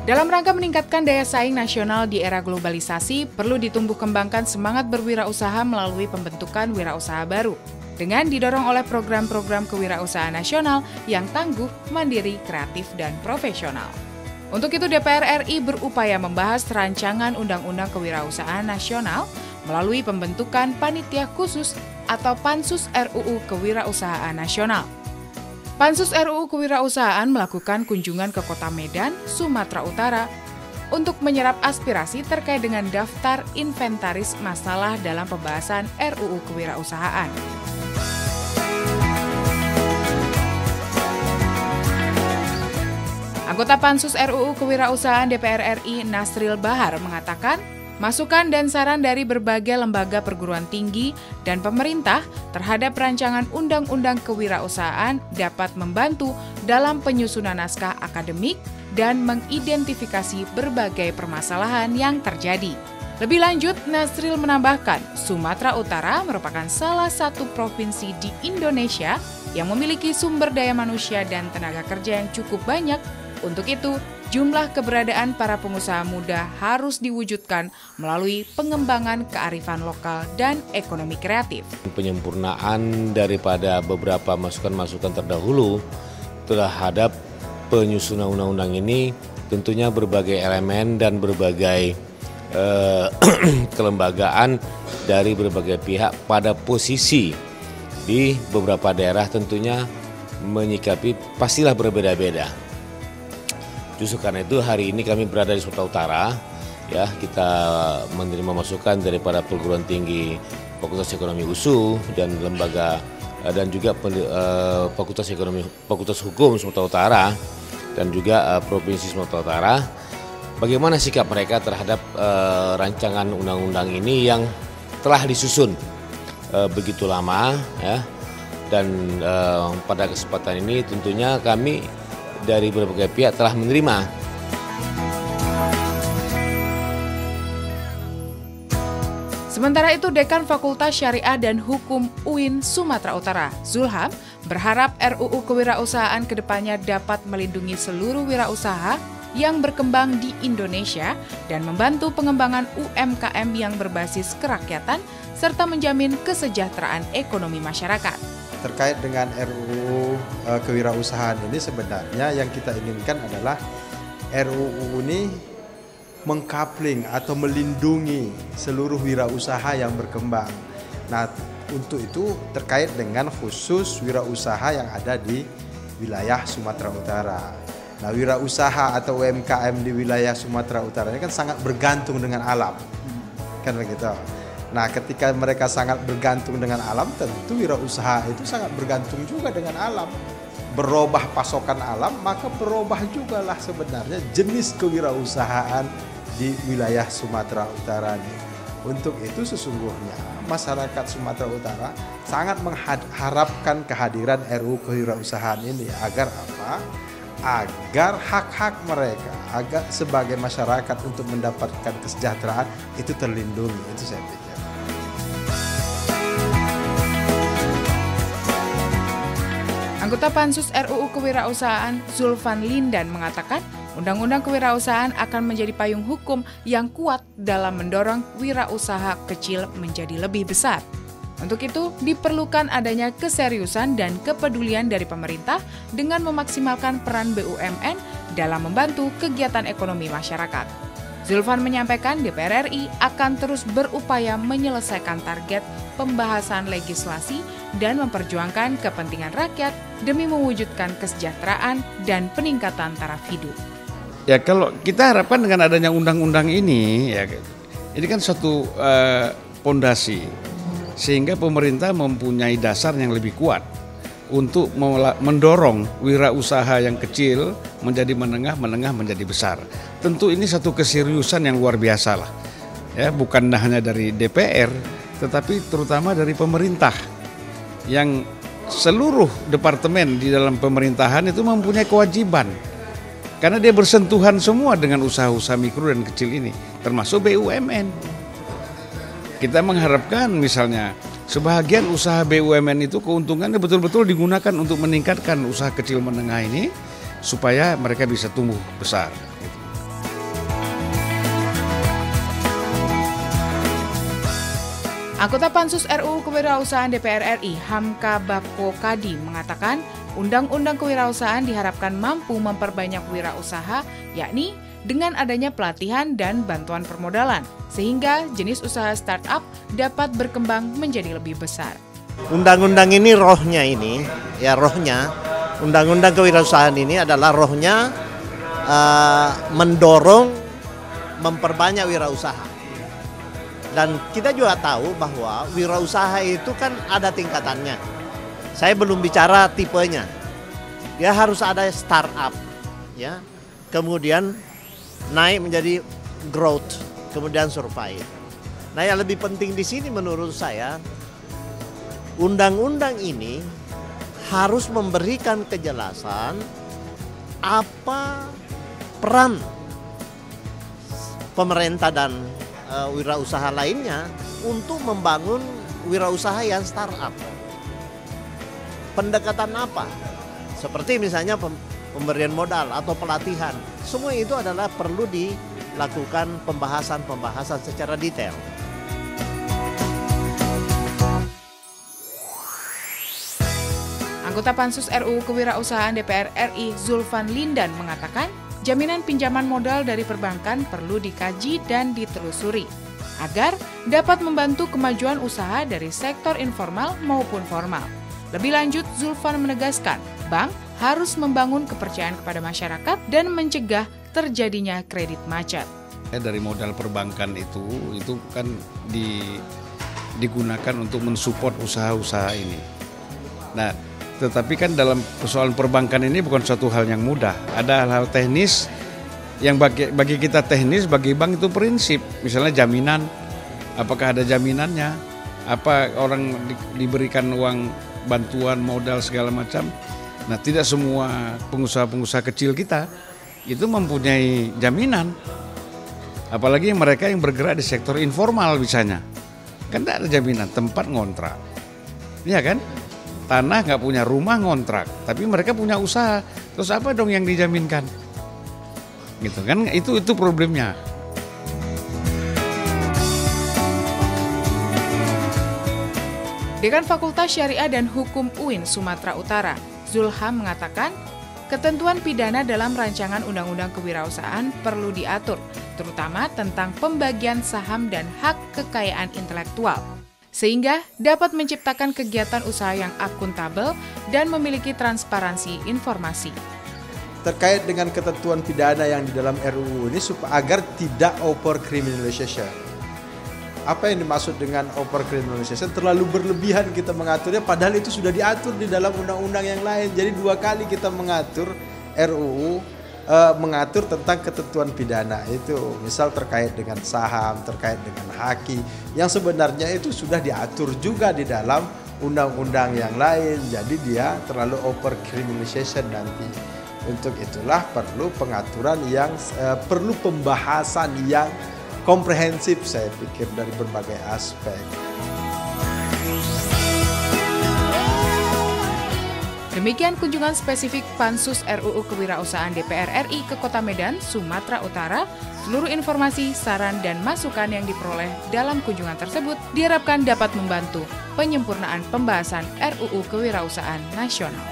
Dalam rangka meningkatkan daya saing nasional di era globalisasi, perlu ditumbuh kembangkan semangat berwirausaha melalui pembentukan wirausaha baru, dengan didorong oleh program-program kewirausahaan nasional yang tangguh, mandiri, kreatif, dan profesional. Untuk itu DPR RI berupaya membahas rancangan Undang-Undang Kewirausahaan Nasional melalui pembentukan Panitia Khusus atau Pansus RUU Kewirausahaan Nasional. Pansus RUU Kewirausahaan melakukan kunjungan ke Kota Medan, Sumatera Utara, untuk menyerap aspirasi terkait dengan daftar inventaris masalah dalam pembahasan RUU Kewirausahaan. Anggota Pansus RUU Kewirausahaan DPR RI Nasril Bahar mengatakan, masukan dan saran dari berbagai lembaga perguruan tinggi dan pemerintah terhadap rancangan Undang-Undang Kewirausahaan dapat membantu dalam penyusunan naskah akademik dan mengidentifikasi berbagai permasalahan yang terjadi. Lebih lanjut, Nasril menambahkan, Sumatera Utara merupakan salah satu provinsi di Indonesia yang memiliki sumber daya manusia dan tenaga kerja yang cukup banyak. Untuk itu, jumlah keberadaan para pengusaha muda harus diwujudkan melalui pengembangan kearifan lokal dan ekonomi kreatif. Penyempurnaan daripada beberapa masukan-masukan terdahulu terhadap penyusunan undang-undang ini tentunya berbagai elemen dan berbagai kelembagaan dari berbagai pihak pada posisi di beberapa daerah tentunya menyikapi pastilah berbeda-beda. Justru karena itu hari ini kami berada di Sumatera Utara, ya kita menerima masukan daripada perguruan tinggi Fakultas Ekonomi USU dan lembaga dan juga Fakultas Hukum Sumatera Utara dan juga Provinsi Sumatera Utara. Bagaimana sikap mereka terhadap rancangan undang-undang ini yang telah disusun begitu lama, ya, dan pada kesempatan ini tentunya kami dari berbagai pihak telah menerima. Sementara itu, Dekan Fakultas Syariah dan Hukum UIN Sumatera Utara, Zulham, berharap RUU Kewirausahaan kedepannya dapat melindungi seluruh wirausaha yang berkembang di Indonesia dan membantu pengembangan UMKM yang berbasis kerakyatan serta menjamin kesejahteraan ekonomi masyarakat. Terkait dengan RUU Kewirausahaan ini sebenarnya yang kita inginkan adalah RUU ini mengkapling atau melindungi seluruh wirausaha yang berkembang. Nah, untuk itu terkait dengan khusus wirausaha yang ada di wilayah Sumatera Utara. Nah, wirausaha atau UMKM di wilayah Sumatera Utara ini kan sangat bergantung dengan alam, kan begitu. Nah, ketika mereka sangat bergantung dengan alam, tentu wirausaha itu sangat bergantung juga dengan alam. Berubah pasokan alam, maka berubah juga lah sebenarnya jenis kewirausahaan di wilayah Sumatera Utara ini. Untuk itu sesungguhnya masyarakat Sumatera Utara sangat mengharapkan kehadiran RUU Kewirausahaan ini agar apa? Agar hak-hak mereka, agar sebagai masyarakat untuk mendapatkan kesejahteraan itu terlindungi. Itu saya pikir. Anggota Pansus RUU Kewirausahaan Zulfan Lindan mengatakan, Undang-Undang Kewirausahaan akan menjadi payung hukum yang kuat dalam mendorong wirausaha kecil menjadi lebih besar. Untuk itu, diperlukan adanya keseriusan dan kepedulian dari pemerintah dengan memaksimalkan peran BUMN dalam membantu kegiatan ekonomi masyarakat. Zulfan menyampaikan DPR RI akan terus berupaya menyelesaikan target pembahasan legislasi dan memperjuangkan kepentingan rakyat demi mewujudkan kesejahteraan dan peningkatan taraf hidup. Ya, kalau kita harapkan dengan adanya undang-undang ini, ya, ini kan suatu pondasi sehingga pemerintah mempunyai dasar yang lebih kuat untuk mendorong wirausaha yang kecil menjadi menengah menjadi besar. Tentu ini satu keseriusan yang luar biasa lah, ya, bukan hanya dari DPR, tetapi terutama dari pemerintah yang seluruh departemen di dalam pemerintahan itu mempunyai kewajiban. Karena dia bersentuhan semua dengan usaha-usaha mikro dan kecil ini, termasuk BUMN. Kita mengharapkan misalnya sebahagian usaha BUMN itu keuntungannya betul-betul digunakan untuk meningkatkan usaha kecil menengah ini supaya mereka bisa tumbuh besar. Anggota Pansus RUU Kewirausahaan DPR RI, Hamka Bapko Kadi, mengatakan Undang-Undang Kewirausahaan diharapkan mampu memperbanyak wirausaha, yakni dengan adanya pelatihan dan bantuan permodalan, sehingga jenis usaha startup dapat berkembang menjadi lebih besar. Undang-undang ini rohnya Undang-Undang Kewirausahaan ini adalah rohnya mendorong memperbanyak wirausaha. Dan kita juga tahu bahwa wirausaha itu kan ada tingkatannya. Saya belum bicara tipenya. Dia harus ada startup, ya. Kemudian naik menjadi growth, kemudian survive. Nah, yang lebih penting di sini menurut saya, undang-undang ini harus memberikan kejelasan apa peran pemerintah dan wirausaha lainnya untuk membangun wirausaha yang startup. Pendekatan apa? Seperti misalnya pemberian modal atau pelatihan. Semua itu adalah perlu dilakukan pembahasan secara detail. Anggota Pansus RUU Kewirausahaan DPR RI, Zulfan Lindan, mengatakan jaminan pinjaman modal dari perbankan perlu dikaji dan ditelusuri agar dapat membantu kemajuan usaha dari sektor informal maupun formal. Lebih lanjut, Zulfan menegaskan, bank harus membangun kepercayaan kepada masyarakat dan mencegah terjadinya kredit macet. Dari modal perbankan itu kan digunakan untuk mensupport usaha-usaha ini. Nah, tetapi kan dalam persoalan perbankan ini bukan suatu hal yang mudah. Ada hal-hal teknis yang bagi kita teknis, bagi bank itu prinsip. Misalnya jaminan, apakah ada jaminannya? Apa orang diberikan uang bantuan modal segala macam? Nah, tidak semua pengusaha-pengusaha kecil kita itu mempunyai jaminan. Apalagi mereka yang bergerak di sektor informal misalnya. Kan tidak ada jaminan, tempat ngontrak. Iya kan? Tanah nggak punya, rumah ngontrak, tapi mereka punya usaha. Terus apa dong yang dijaminkan? Gitu kan? Itu problemnya. Dekan Fakultas Syariah dan Hukum UIN Sumatera Utara, Zulham, mengatakan ketentuan pidana dalam rancangan Undang-Undang Kewirausahaan perlu diatur, terutama tentang pembagian saham dan hak kekayaan intelektual, sehingga dapat menciptakan kegiatan usaha yang akuntabel dan memiliki transparansi informasi. Terkait dengan ketentuan pidana yang di dalam RUU ini agar tidak overcriminalization. Apa yang dimaksud dengan overcriminalization? Terlalu berlebihan kita mengaturnya, padahal itu sudah diatur di dalam undang-undang yang lain. Jadi 2 kali kita mengatur RUU mengatur tentang ketentuan pidana itu, misal terkait dengan saham, terkait dengan haki, yang sebenarnya itu sudah diatur juga di dalam undang-undang yang lain. Jadi dia terlalu overcriminalization nanti. Untuk itulah perlu pengaturan yang perlu pembahasan yang komprehensif, saya pikir, dari berbagai aspek. Demikian kunjungan spesifik Pansus RUU Kewirausahaan DPR RI ke Kota Medan, Sumatera Utara. Seluruh informasi, saran, dan masukan yang diperoleh dalam kunjungan tersebut diharapkan dapat membantu penyempurnaan pembahasan RUU Kewirausahaan Nasional.